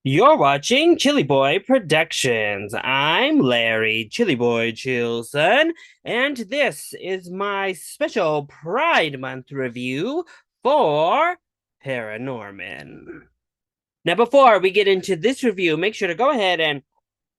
You're watching ChillyBoy Productions. I'm Larry ChillyBoy Chilson, and this is my special Pride Month review for Paranorman. Now, before we get into this review, make sure to go ahead and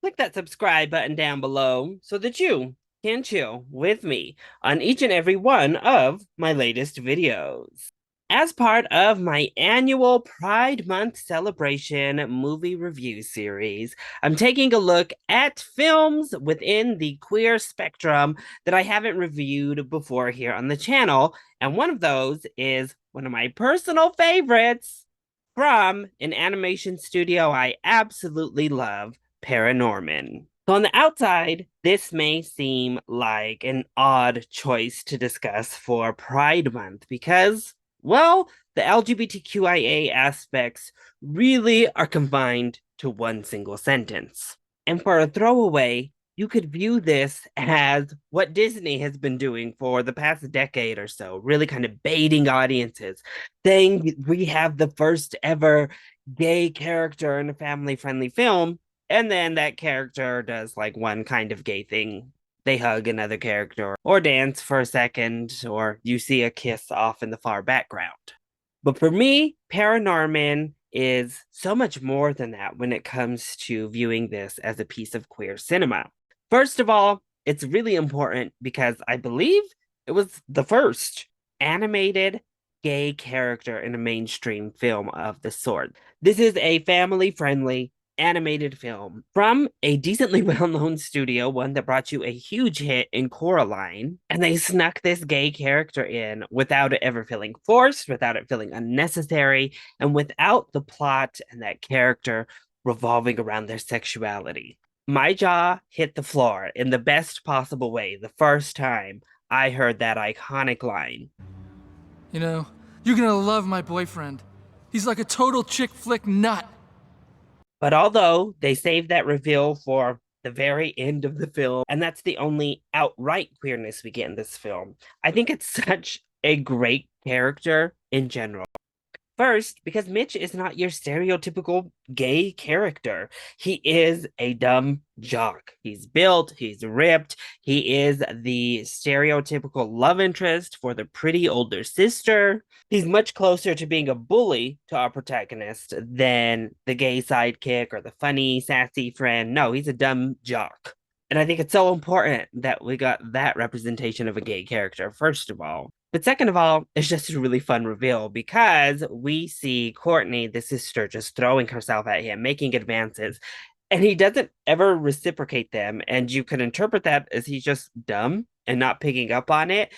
click that subscribe button down below so that you can chill with me on each and every one of my latest videos. As part of my annual Pride Month celebration movie review series, I'm taking a look at films within the queer spectrum that I haven't reviewed before here on the channel, and one of those is one of my personal favorites from an animation studio I absolutely love, Paranorman. So, on the outside, this may seem like an odd choice to discuss for Pride Month because, well, the LGBTQIA aspects really are confined to one single sentence. And for a throwaway, you could view this as what Disney has been doing for the past decade or so, really kind of baiting audiences, saying we have the first ever gay character in a family friendly film, and then that character does like one kind of gay thing. They hug another character or dance for a second, or you see a kiss off in the far background. But for me, Paranorman is so much more than that when it comes to viewing this as a piece of queer cinema. First of all, it's really important because I believe it was the first animated gay character in a mainstream film of the sort. This is a family friendly animated film from a decently well-known studio, one that brought you a huge hit in Coraline, and they snuck this gay character in without it ever feeling forced, without it feeling unnecessary, and without the plot and that character revolving around their sexuality. My jaw hit the floor in the best possible way the first time I heard that iconic line. You know, you're gonna love my boyfriend. He's like a total chick flick nut. But although they saved that reveal for the very end of the film, and that's the only outright queerness we get in this film, I think it's such a great character in general. First, because Mitch is not your stereotypical gay character. He is a dumb jock. He's built, he's ripped, he is the stereotypical love interest for the pretty older sister. He's much closer to being a bully to our protagonist than the gay sidekick or the funny, sassy friend. No, he's a dumb jock. And I think it's so important that we got that representation of a gay character, first of all. But second of all, it's just a really fun reveal because we see Courtney, the sister, just throwing herself at him, making advances, and he doesn't ever reciprocate them. And you can interpret that as he's just dumb and not picking up on it.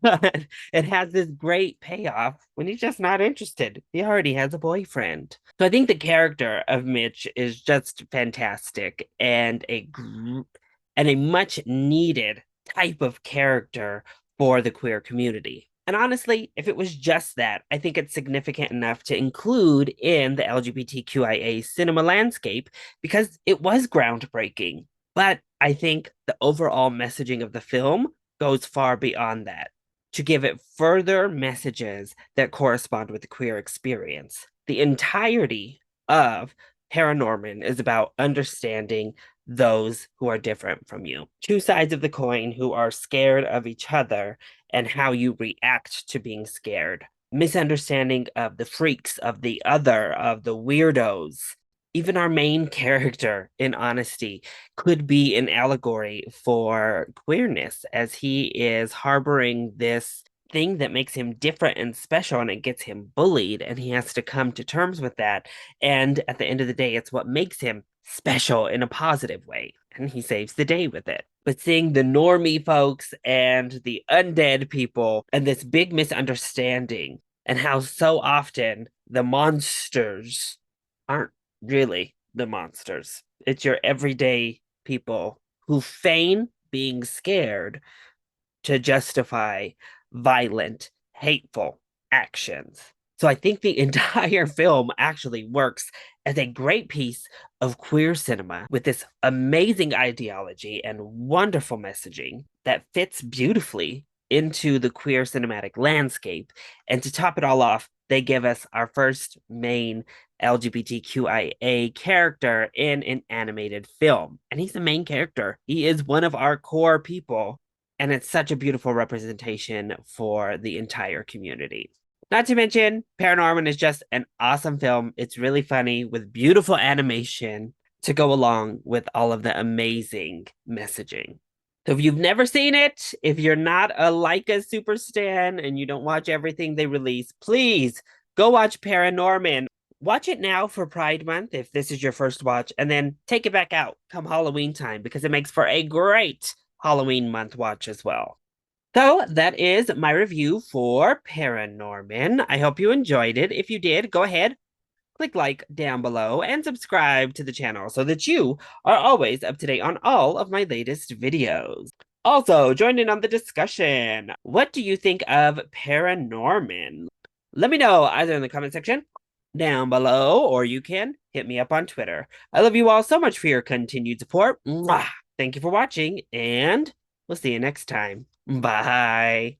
But it has this great payoff when he's just not interested. He already has a boyfriend. So I think the character of Mitch is just fantastic and a much needed type of character for the queer community. And honestly, if it was just that, I think it's significant enough to include in the LGBTQIA cinema landscape because it was groundbreaking. But I think the overall messaging of the film goes far beyond that to give it further messages that correspond with the queer experience. The entirety of Paranorman is about understanding those who are different from you. Two sides of the coin who are scared of each other and how you react to being scared. Misunderstanding of the freaks, of the other, of the weirdos. Even our main character, in honesty, could be an allegory for queerness as he is harboring this thing that makes him different and special and it gets him bullied and he has to come to terms with that. And at the end of the day, it's what makes him special in a positive way. And he saves the day with it. But seeing the normie folks and the undead people and this big misunderstanding and how so often the monsters aren't really the monsters. It's your everyday people who feign being scared to justify violent, hateful actions. So I think the entire film actually works as a great piece of queer cinema with this amazing ideology and wonderful messaging that fits beautifully into the queer cinematic landscape. And to top it all off, they give us our first main LGBTQIA character in an animated film. And he's the main character. He is one of our core people. And it's such a beautiful representation for the entire community. Not to mention, Paranorman is just an awesome film. It's really funny with beautiful animation to go along with all of the amazing messaging. So if you've never seen it, if you're not a Laika super stan and you don't watch everything they release, please go watch Paranorman. Watch it now for Pride Month if this is your first watch, and then take it back out come Halloween time because it makes for a great Halloween month watch as well. So that is my review for Paranorman. I hope you enjoyed it. If you did, go ahead, click like down below and subscribe to the channel so that you are always up to date on all of my latest videos. Also, join in on the discussion. What do you think of Paranorman? Let me know either in the comment section down below, or you can hit me up on Twitter. I love you all so much for your continued support. Mwah! Thank you for watching, and we'll see you next time. Bye.